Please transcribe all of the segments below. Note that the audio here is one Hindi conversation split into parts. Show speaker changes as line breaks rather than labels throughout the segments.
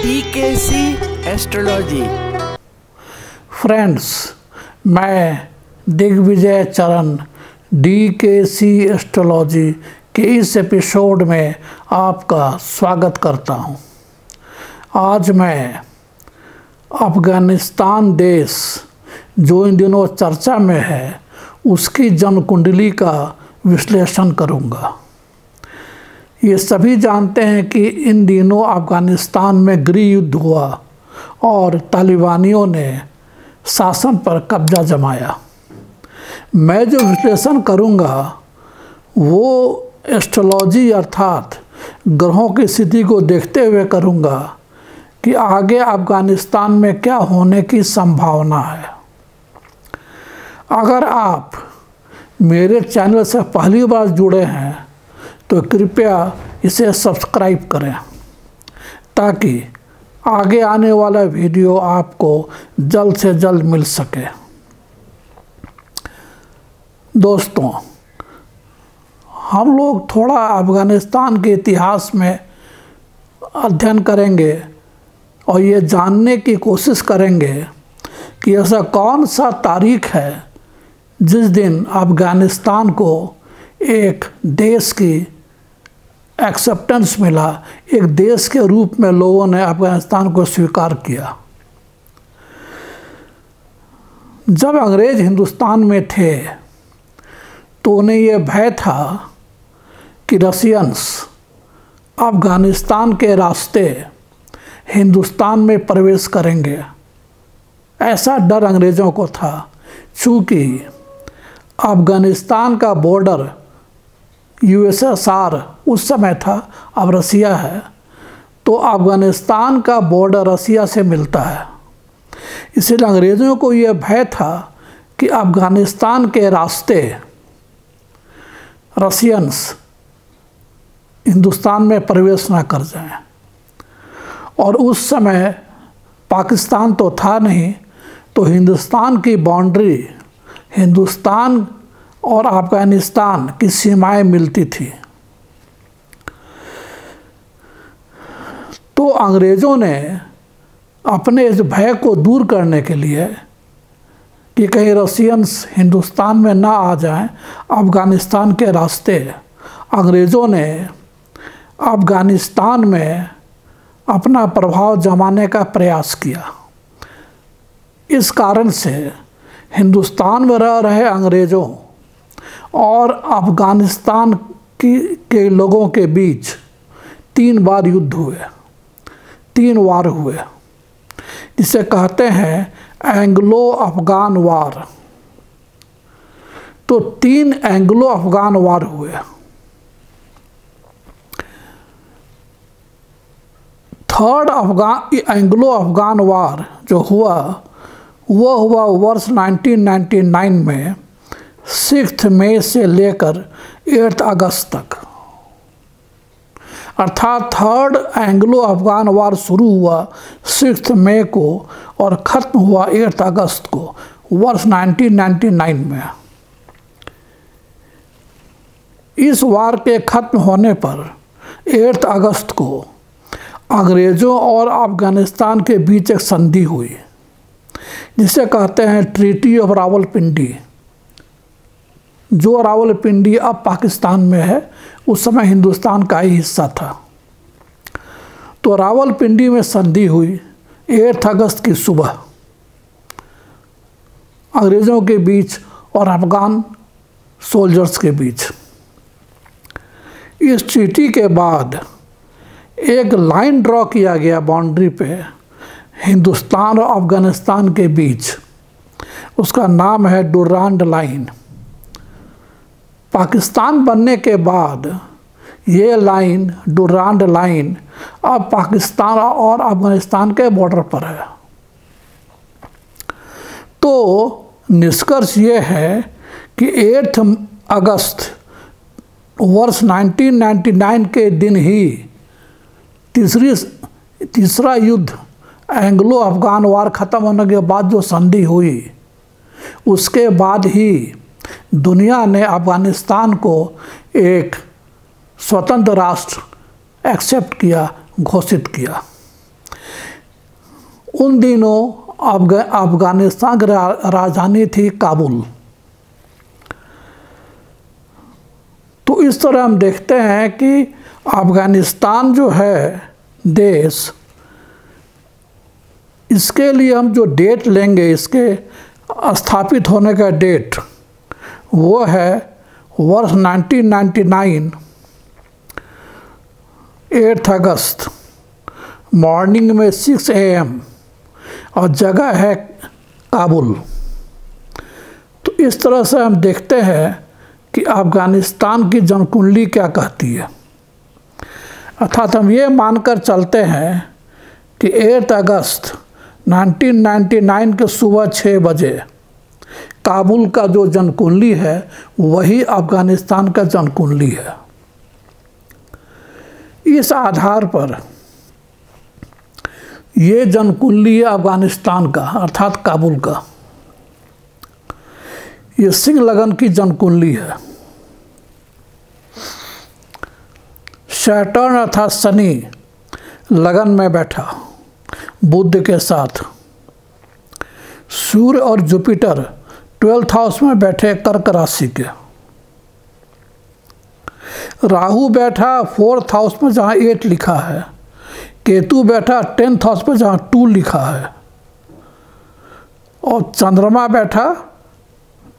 DKC astrology.
फ्रेंड्स, मैं दिग्विजय चरण DKC एस्ट्रोलॉजी के इस एपिसोड में आपका स्वागत करता हूं। आज मैं अफ़गानिस्तान देश जो इन दिनों चर्चा में है उसकी जन्म कुंडली का विश्लेषण करूंगा। ये सभी जानते हैं कि इन दिनों अफ़गानिस्तान में गृह युद्ध हुआ और तालिबानियों ने शासन पर कब्जा जमाया। मैं जो विश्लेषण करूंगा वो एस्ट्रोलॉजी अर्थात ग्रहों की स्थिति को देखते हुए करूंगा कि आगे अफ़गानिस्तान में क्या होने की संभावना है। अगर आप मेरे चैनल से पहली बार जुड़े हैं तो कृपया इसे सब्सक्राइब करें ताकि आगे आने वाला वीडियो आपको जल्द से जल्द मिल सके। दोस्तों, हम लोग थोड़ा अफ़गानिस्तान के इतिहास में अध्ययन करेंगे और ये जानने की कोशिश करेंगे कि ऐसा कौन सा तारीख है जिस दिन अफ़गानिस्तान को एक देश की एक्सेप्टेंस मिला, एक देश के रूप में लोगों ने अफ़गानिस्तान को स्वीकार किया। जब अंग्रेज हिंदुस्तान में थे तो उन्हें यह भय था कि रशियंस अफ़गानिस्तान के रास्ते हिंदुस्तान में प्रवेश करेंगे। ऐसा डर अंग्रेज़ों को था, चूँकि अफ़गानिस्तान का बॉर्डर USSR उस समय था, अब रसिया है, तो अफ़गानिस्तान का बॉर्डर रसिया से मिलता है। इसलिए अंग्रेज़ों को यह भय था कि अफ़गानिस्तान के रास्ते रशियंस हिंदुस्तान में प्रवेश ना कर जाएं। और उस समय पाकिस्तान तो था नहीं, तो हिंदुस्तान की बाउंड्री हिंदुस्तान और अफ़गानिस्तान की सीमाएं मिलती थी। तो अंग्रेज़ों ने अपने इस भय को दूर करने के लिए कि कहीं रशियंस हिंदुस्तान में ना आ जाएं अफ़गानिस्तान के रास्ते, अंग्रेज़ों ने अफ़गानिस्तान में अपना प्रभाव जमाने का प्रयास किया। इस कारण से हिंदुस्तान में रह रहे अंग्रेज़ों और अफ़गानिस्तान के लोगों के बीच 3 बार युद्ध हुए, 3 वार हुए, जिसे कहते हैं एंग्लो अफ़गान वार। तो 3 एंग्लो अफ़गान वार हुए। थर्ड एंग्लो अफ़गान वार जो हुआ वो हुआ वर्ष 1999 में 6 मई से लेकर 8 अगस्त तक। अर्थात थर्ड एंग्लो अफ़गान वार शुरू हुआ 6 मई को और ख़त्म हुआ 8 अगस्त को वर्ष 1999 में। इस वार के ख़त्म होने पर 8 अगस्त को अंग्रेज़ों और अफ़गानिस्तान के बीच एक संधि हुई जिसे कहते हैं ट्रीटी ऑफ रावलपिंडी। जो रावलपिंडी अब पाकिस्तान में है, उस समय हिंदुस्तान का ही हिस्सा था। तो रावलपिंडी में संधि हुई 8 अगस्त की सुबह अंग्रेज़ों के बीच और अफ़गान सोल्जर्स के बीच। इस ट्रीटी के बाद एक लाइन ड्रॉ किया गया बाउंड्री पे हिंदुस्तान और अफ़गानिस्तान के बीच। उसका नाम है डुरांड लाइन। पाकिस्तान बनने के बाद ये लाइन डुरांड लाइन अब पाकिस्तान और अफ़गानिस्तान के बॉर्डर पर है। तो निष्कर्ष ये है कि 8 अगस्त वर्ष 1999 के दिन ही तीसरा युद्ध एंग्लो अफ़गान वार ख़त्म होने के बाद जो संधि हुई, उसके बाद ही दुनिया ने अफ़गानिस्तान को एक स्वतंत्र राष्ट्र एक्सेप्ट किया, घोषित किया। उन दिनों अफगानिस्तान की राजधानी थी काबुल। तो इस तरह हम देखते हैं कि अफगानिस्तान जो है देश, इसके लिए हम जो डेट लेंगे, इसके स्थापित होने का डेट, वो है वर्ष 1999, 8 अगस्त, मॉर्निंग में 6 AM, और जगह है काबुल। तो इस तरह से हम देखते हैं कि अफगानिस्तान की जनकुंडली क्या कहती है। अर्थात हम ये मानकर चलते हैं कि 8 अगस्त 1999 के सुबह 6 बजे काबुल का जो जनकुंडली है वही अफगानिस्तान का जनकुंडली है। इस आधार पर ये जनकुंडली है अफगानिस्तान का, अर्थात काबुल का। ये सिंह लगन की जनकुंडली है। सैटर्न अर्थात शनि लगन में बैठा बुध के साथ, सूर्य और जुपिटर 12th हाउस में बैठे कर्क राशि के, राहु बैठा 4th हाउस में जहाँ 8 लिखा है, केतु बैठा 10th हाउस में जहाँ 2 लिखा है, और चंद्रमा बैठा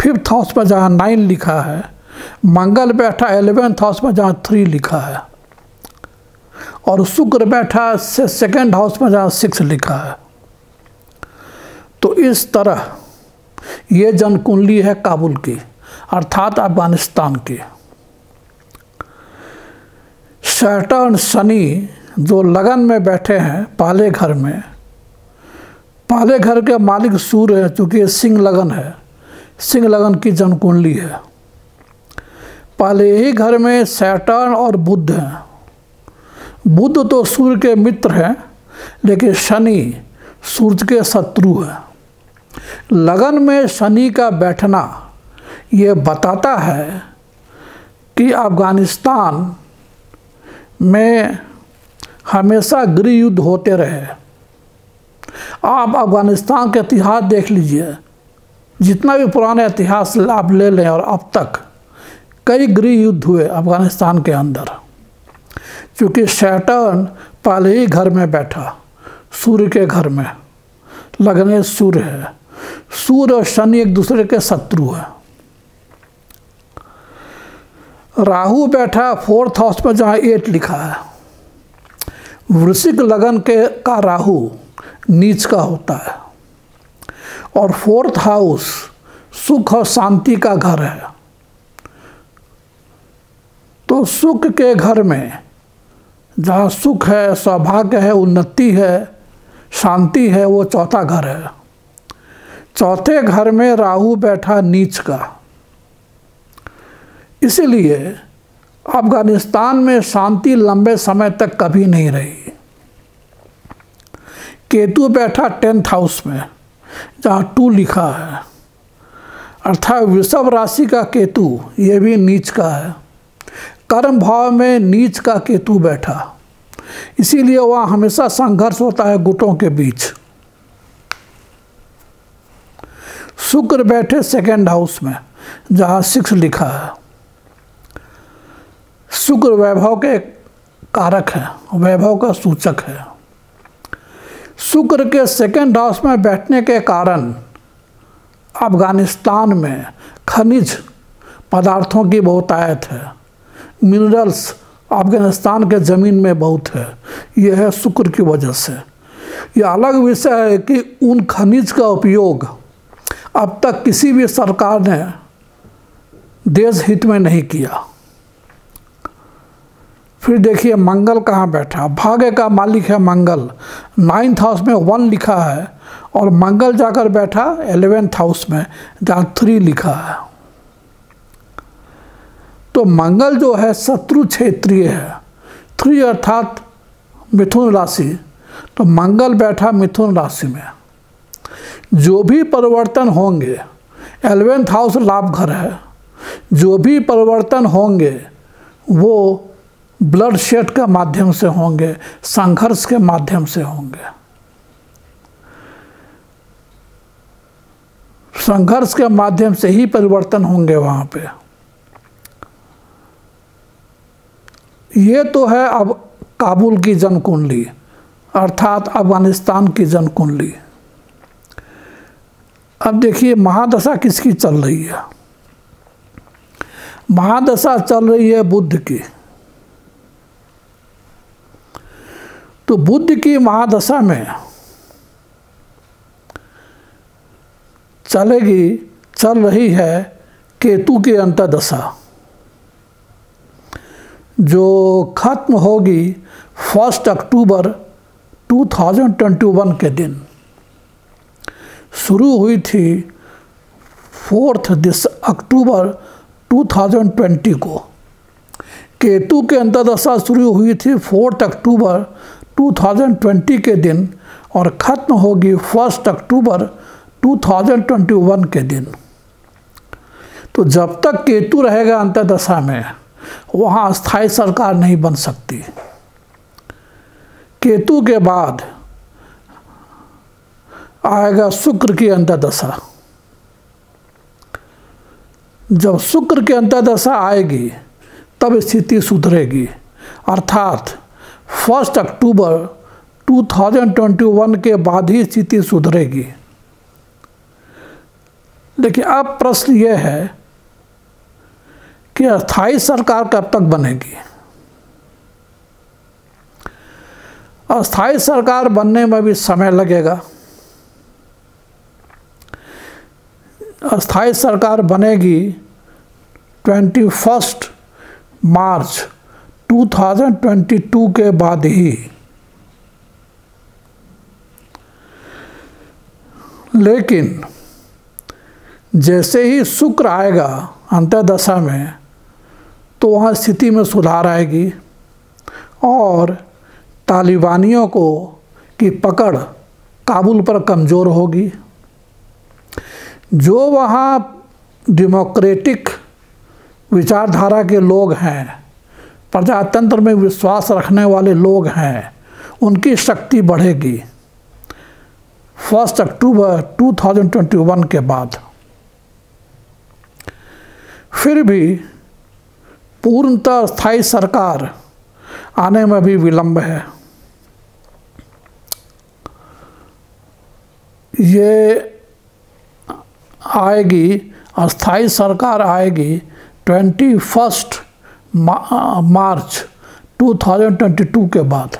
5th हाउस में जहाँ 9 लिखा है, मंगल बैठा 11th हाउस में जहाँ 3 लिखा है, और शुक्र बैठा 2nd हाउस में जहाँ 6 लिखा है। तो इस तरह ये जनकुंडली है काबुल की, अर्थात अफगानिस्तान की। सैटर्न शनि जो लगन में बैठे हैं पहले घर में, पहले घर के मालिक सूर्य है, चूँकि ये सिंह लगन है, सिंह लगन की जनकुंडली है। पहले ही घर में सैटर्न और बुध हैं। बुध तो सूर्य के मित्र हैं, लेकिन शनि सूर्य के शत्रु है। लगन में शनि का बैठना ये बताता है कि अफगानिस्तान में हमेशा गृह युद्ध होते रहे। आप अफगानिस्तान का इतिहास देख लीजिए, जितना भी पुराना इतिहास आप ले लें, और अब तक कई गृह युद्ध हुए अफगानिस्तान के अंदर। क्योंकि सैटर्न पहले ही घर में बैठा, सूर्य के घर में, लगने सूर्य है। सूर्य और शनि एक दूसरे के शत्रु हैं। राहु बैठा 4th हाउस में जहाँ 8 लिखा है। वृश्चिक लगन का राहु नीच का होता है, और 4th हाउस सुख और शांति का घर है। तो सुख के घर में जहाँ सुख है, सौभाग्य है, उन्नति है, शांति है, वो 4था घर है। 4थे घर में राहु बैठा नीच का। इसीलिए अफगानिस्तान में शांति लंबे समय तक कभी नहीं रही। केतु बैठा 10th हाउस में जहाँ 2 लिखा है, अर्थात वृषभ राशि का केतु ये भी नीच का है। कर्म भाव में नीच का केतु बैठा, इसीलिए वहाँ हमेशा संघर्ष होता है गुटों के बीच। शुक्र बैठे 2nd हाउस में जहाँ 6 लिखा है। शुक्र वैभव के कारक है, वैभव का सूचक है। शुक्र के 2nd हाउस में बैठने के कारण अफगानिस्तान में खनिज पदार्थों की बहुतायत है। मिनरल्स अफगानिस्तान के ज़मीन में बहुत है। यह है शुक्र की वजह से। यह अलग विषय है कि उन खनिज का उपयोग अब तक किसी भी सरकार ने देश हित में नहीं किया। फिर देखिए मंगल कहाँ बैठा। भाग्य का मालिक है मंगल। 9th हाउस में 1 लिखा है, और मंगल जाकर बैठा 11th हाउस में जहाँ 3 लिखा है। तो मंगल जो है शत्रु क्षेत्रीय है। 3 अर्थात मिथुन राशि, तो मंगल बैठा मिथुन राशि में। जो भी परिवर्तन होंगे, 11th हाउस लाभ घर है, जो भी परिवर्तन होंगे वो ब्लड शेड के माध्यम से होंगे, संघर्ष के माध्यम से होंगे। संघर्ष के माध्यम से ही परिवर्तन होंगे वहाँ पे। ये तो है अब काबुल की जन कुंडली, अर्थात अफगानिस्तान की जन कुंडली। अब देखिए महादशा किसकी चल रही है। महादशा चल रही है बुध की। तो बुध की महादशा में चल रही है केतु की अंतर्दशा, जो खत्म होगी 1 अक्टूबर 2021 के दिन। शुरू हुई थी 4 अक्टूबर 2020 को। केतु के अंतर्दशा शुरू हुई थी 4 अक्टूबर 2020 के दिन और ख़त्म होगी 1 अक्टूबर 2021 के दिन। तो जब तक केतु रहेगा अंतर्दशा में, वहाँ अस्थायी सरकार नहीं बन सकती। केतु के बाद आएगा शुक्र की अंतर्दशा। जब शुक्र की अंतर्दशा आएगी तब स्थिति सुधरेगी, अर्थात 1 अक्टूबर 2021 के बाद ही स्थिति सुधरेगी। लेकिन अब प्रश्न यह है कि अस्थायी सरकार कब तक बनेगी। अस्थायी सरकार बनने में भी समय लगेगा। अस्थायी सरकार बनेगी 21 मार्च 2022 के बाद ही। लेकिन जैसे ही शुक्र आएगा अंतर्दशा में, तो वहाँ स्थिति में सुधार आएगी और तालिबानियों की पकड़ काबुल पर कमज़ोर होगी। जो वहाँ डेमोक्रेटिक विचारधारा के लोग हैं, प्रजातंत्र में विश्वास रखने वाले लोग हैं, उनकी शक्ति बढ़ेगी 1 अक्टूबर 2021 के बाद। फिर भी पूर्णतः स्थायी सरकार आने में भी विलंब है। ये आएगी, अस्थायी सरकार आएगी 21 मार्च 2022 के बाद।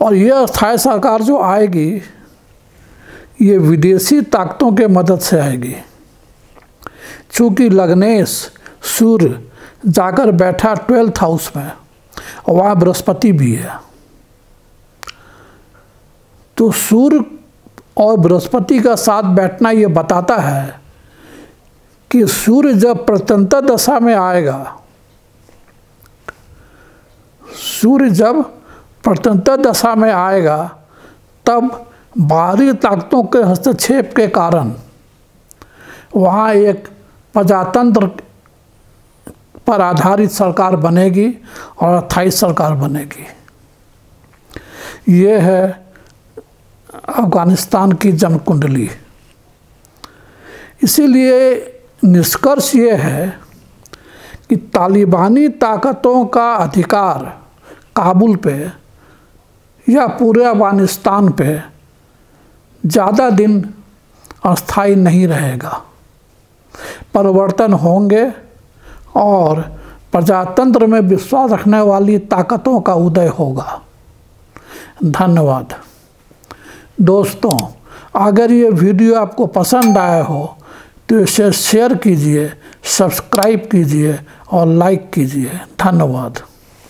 और यह अस्थायी सरकार जो आएगी, ये विदेशी ताकतों के मदद से आएगी। चूँकि लग्नेश सूर्य जाकर बैठा 12th हाउस में और वहाँ बृहस्पति भी है, तो सूर्य और बृहस्पति का साथ बैठना ये बताता है कि सूर्य जब प्रत्यंतर दशा में आएगा, सूर्य जब प्रत्यंतर दशा में आएगा, तब बाहरी ताकतों के हस्तक्षेप के कारण वहाँ एक प्रजातंत्र पर आधारित सरकार बनेगी और अस्थायी सरकार बनेगी। ये है अफगानिस्तान की जनकुंडली। इसीलिए निष्कर्ष ये है कि तालिबानी ताकतों का अधिकार काबुल पे या पूरे अफगानिस्तान पे ज़्यादा दिन अस्थायी नहीं रहेगा। परिवर्तन होंगे और प्रजातंत्र में विश्वास रखने वाली ताकतों का उदय होगा। धन्यवाद। दोस्तों, अगर ये वीडियो आपको पसंद आया हो तो इसे शेयर कीजिए, सब्सक्राइब कीजिए और लाइक कीजिए। धन्यवाद।